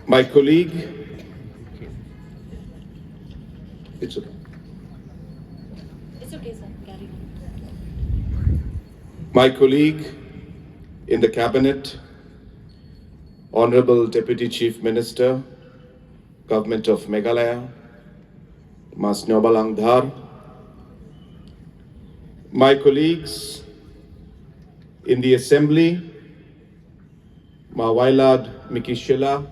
My colleague, it's okay. It's okay, sir. Carry on. My colleague in the cabinet, Honorable Deputy Chief Minister, Government of Meghalaya, Mas Nyobalang Dhar, my colleagues in the Assembly, Ma Wailad Mikishila,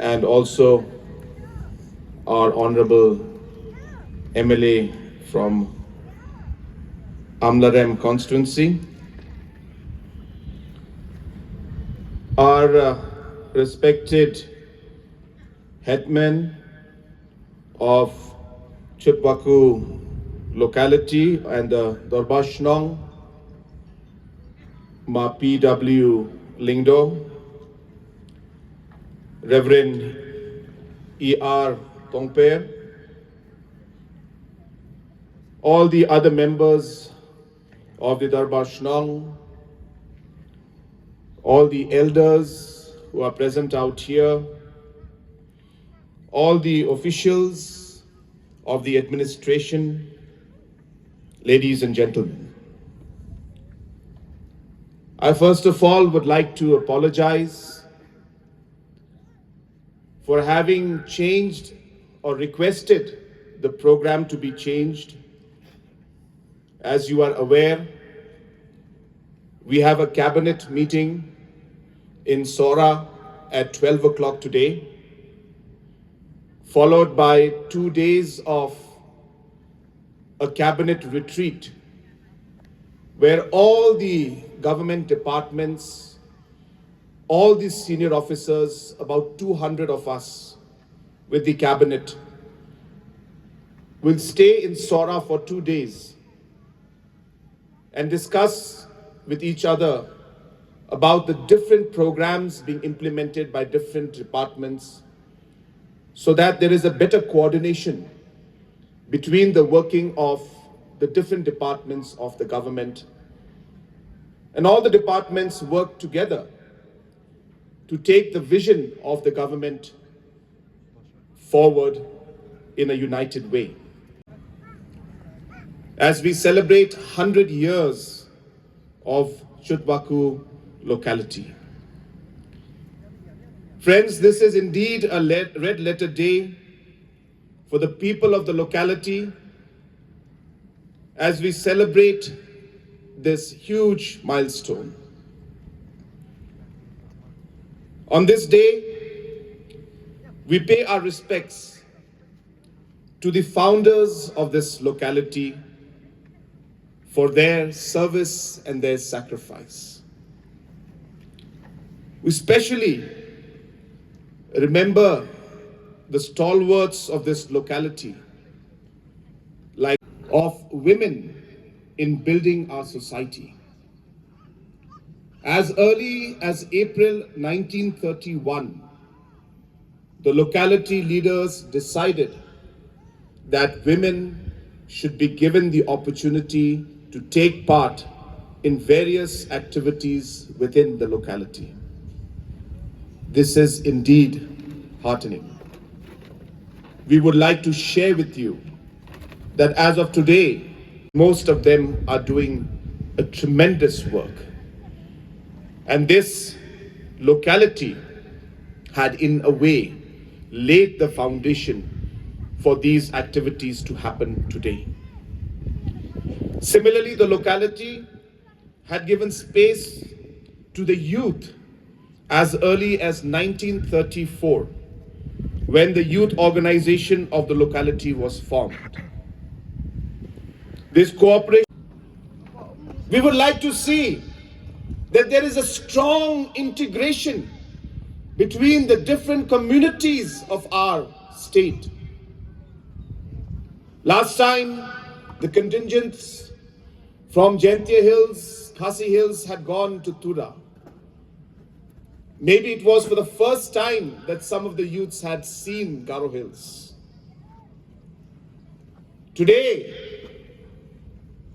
and also our Honorable MLA from Amlarem constituency, our respected headmen of CHUTWAKHU locality and the Darbar Shnong, Ma P.W. Lingdo, Reverend E.R. Tongper, all the other members of the Darbar Shnong, all the elders who are present out here, all the officials of the administration, ladies and gentlemen. I first of all would like to apologize for having changed or requested the program to be changed. As you are aware, we have a cabinet meeting in Sora at 12 o'clock today, followed by 2 days of a cabinet retreat where all the government departments, all the senior officers, about 200 of us with the cabinet, will stay in Sora for 2 days and discuss with each other about the different programs being implemented by different departments so that there is a better coordination between the working of the different departments of the government, and all the departments work together to take the vision of the government forward in a united way. As we celebrate 100 years of CHUTWAKHU locality. Friends, this is indeed a red letter day for the people of the locality as we celebrate this huge milestone. On this day, we pay our respects to the founders of this locality for their service and their sacrifice. We especially remember the stalwarts of this locality, like of women in building our society. As early as April 1931, the locality leaders decided that women should be given the opportunity to take part in various activities within the locality. This is indeed heartening. We would like to share with you that as of today, most of them are doing a tremendous work. And this locality had, in a way, laid the foundation for these activities to happen today. Similarly, the locality had given space to the youth as early as 1934, when the youth organization of the locality was formed. This cooperation, we would like to see that there is a strong integration between the different communities of our state. Last time, the contingents from Jaintia Hills, Khasi Hills had gone to Tura. Maybe it was for the first time that some of the youths had seen Garo Hills. Today,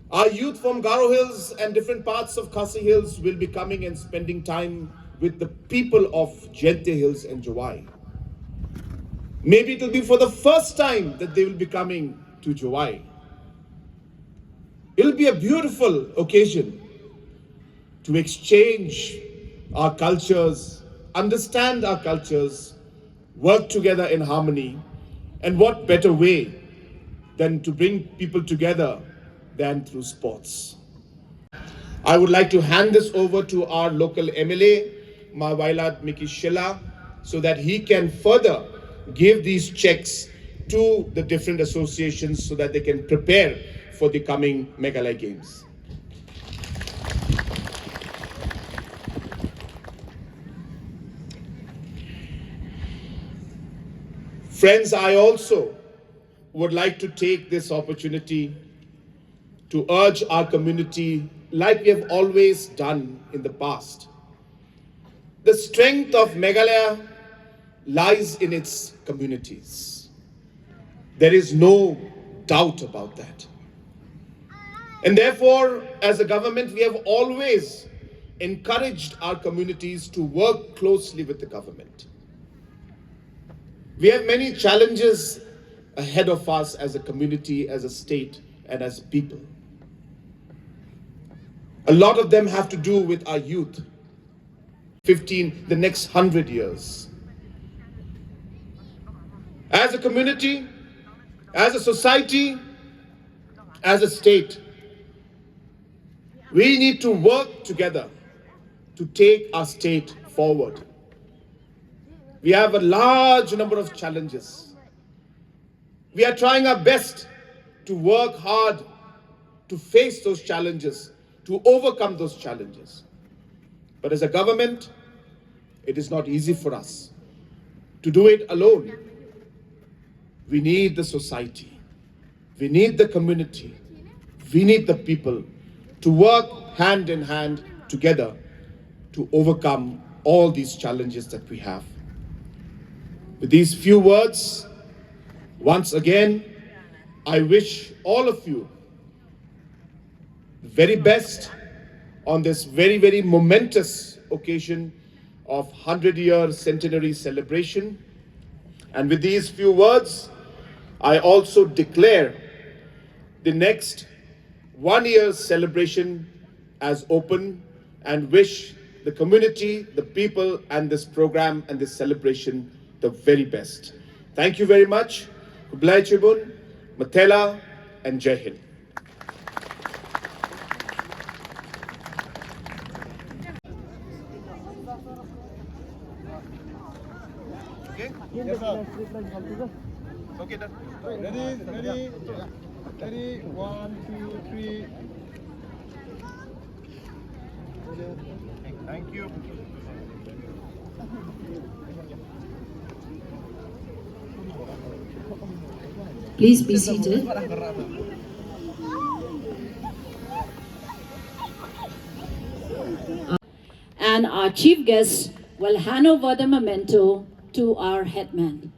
our youth from Garo Hills and different parts of Khasi Hills will be coming and spending time with the people of Jente Hills and Jawai. Maybe it will be for the first time that they will be coming to Jawai. It will be a beautiful occasion to exchange our cultures, understand our cultures, work together in harmony. And what better way than to bring people together than through sports. I would like to hand this over to our local MLA, Mawailat Miki Shila, so that he can further give these checks to the different associations so that they can prepare for the coming Meghalaya Games. Friends, I also would like to take this opportunity to urge our community, like we have always done in the past. The strength of Meghalaya lies in its communities. There is no doubt about that. And therefore, as a government, we have always encouraged our communities to work closely with the government. We have many challenges ahead of us as a community, as a state, and as people. A lot of them have to do with our youth. The next 100 years. As a community, as a society, as a state, we need to work together to take our state forward. We have a large number of challenges. We are trying our best to work hard to face those challenges, to overcome those challenges. But as a government, it is not easy for us to do it alone. We need the society. We need the community. We need the people to work hand in hand together to overcome all these challenges that we have. With these few words, once again, I wish all of you the very best on this very, very momentous occasion of 100-year centenary celebration. And with these few words, I also declare the next 1 year celebration as open and wish the community, the people, and this program and this celebration the very best. Thank you very much. Kublai Chibun, Matela, and Jai Hind. Okay? Yes, sir. Okay, done. Ready, 1, 2, 3. Thank you. Please be seated. And our chief guest will hand over the memento to our headman.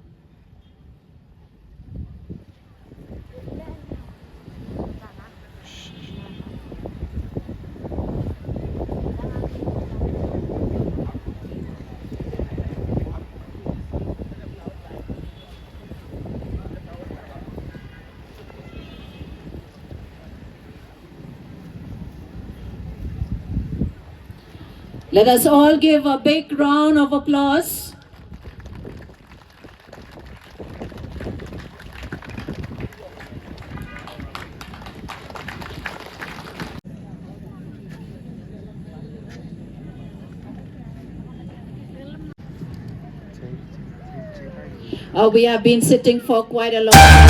Let us all give a big round of applause. We have been sitting for quite a long time.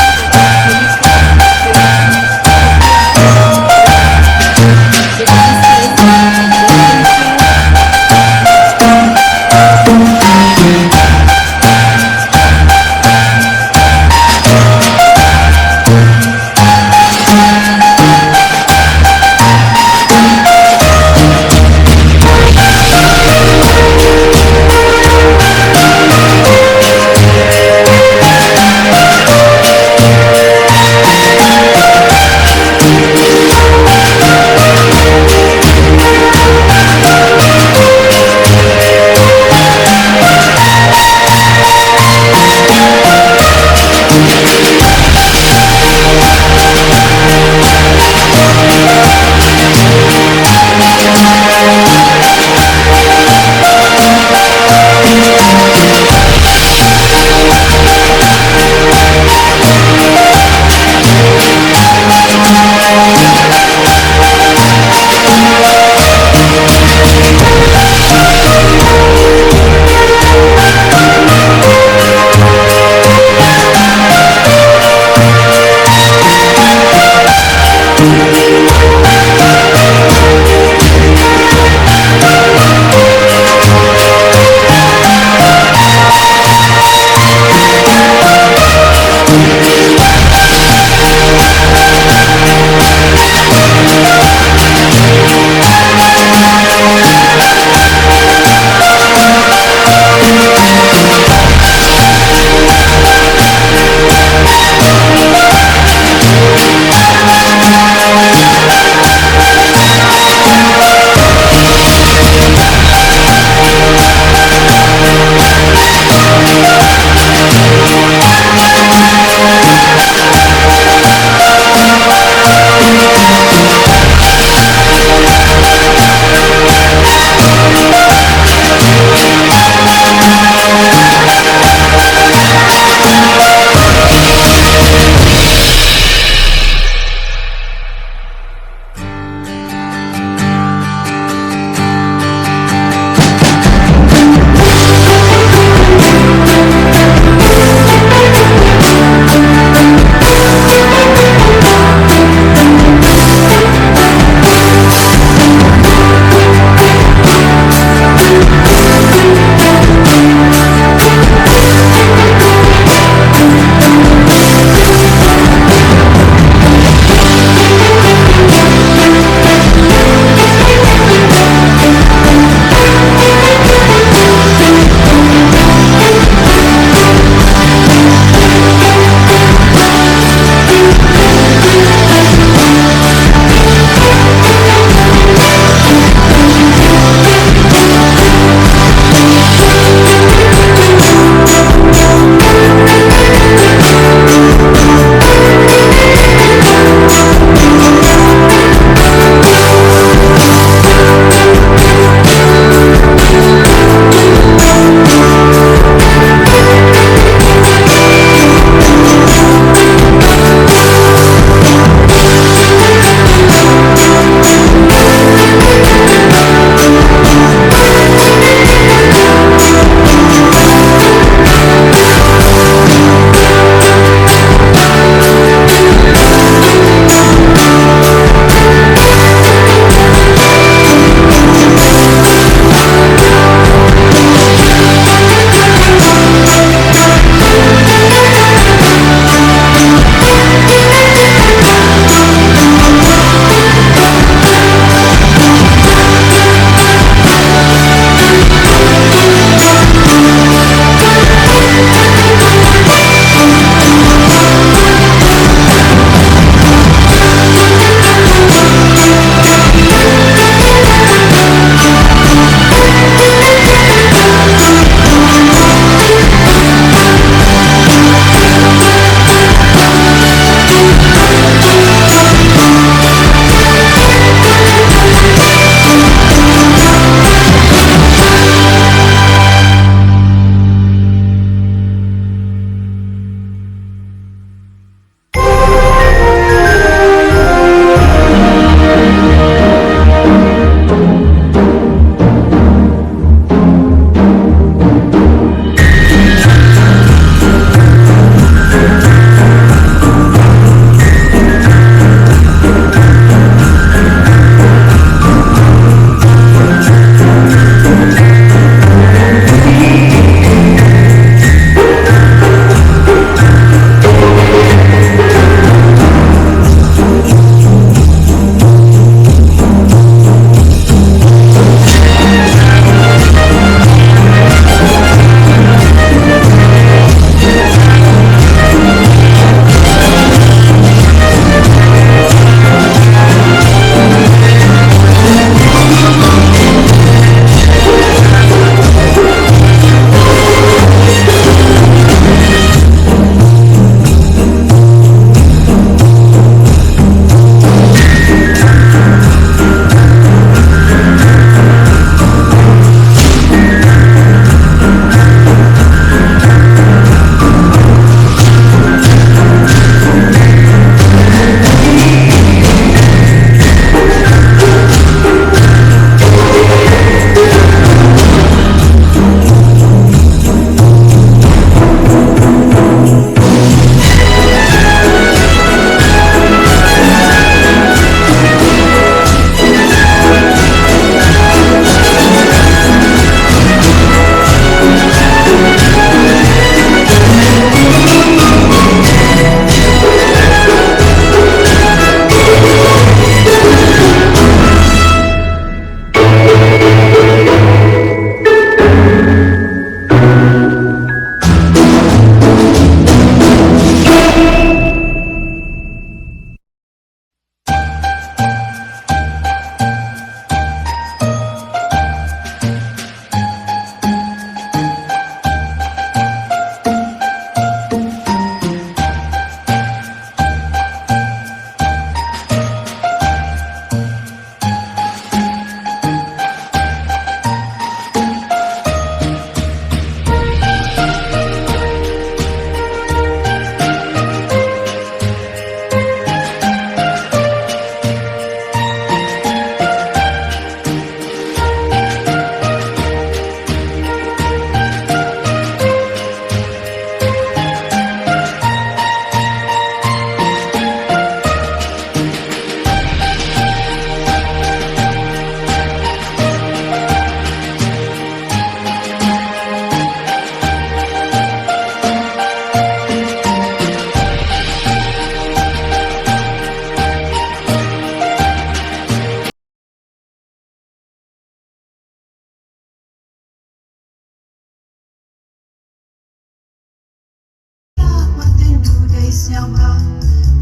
xeo ra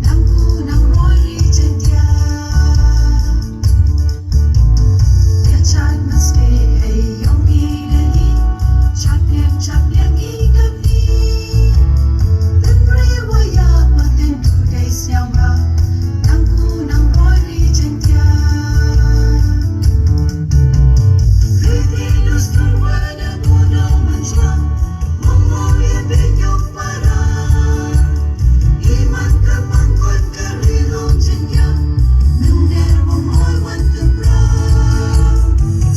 nang cu nang roi ri trên tia tia chai mas te ai yong i le i chat liang i kam ni ten ri wa ya ma ten tu dei xeo ra nang cu nang roi ri trên tia ri ti lus tu wa na bu no man cha mong mo ye be yo para iman ka mangkot ka rilong jenya nung der mo moy wan tu bra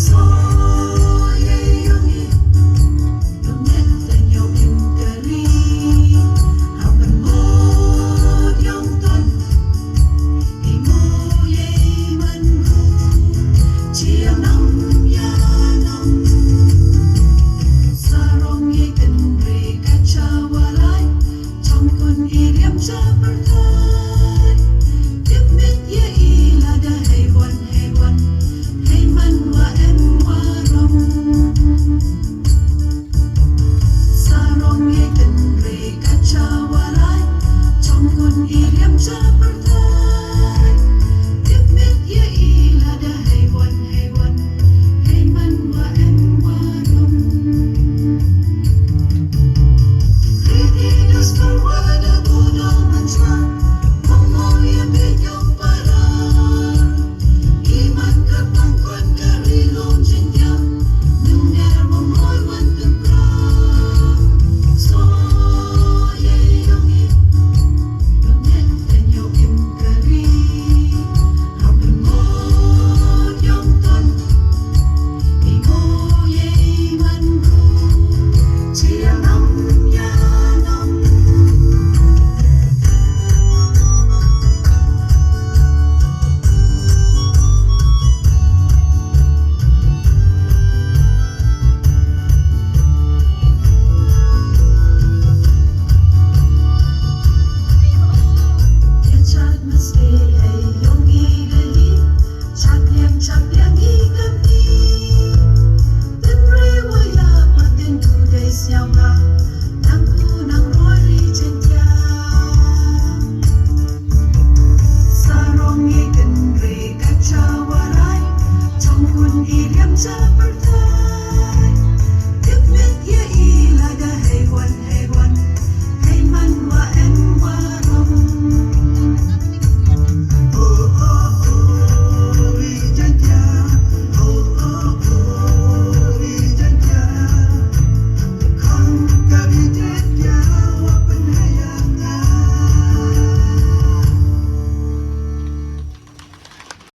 so ye yongi yung net tan yo kim ka ri haban mo yong ton hi mo ye man ru chiang nam ya nam sarong ye kan re ka cha walai trong kun i liam cha per tha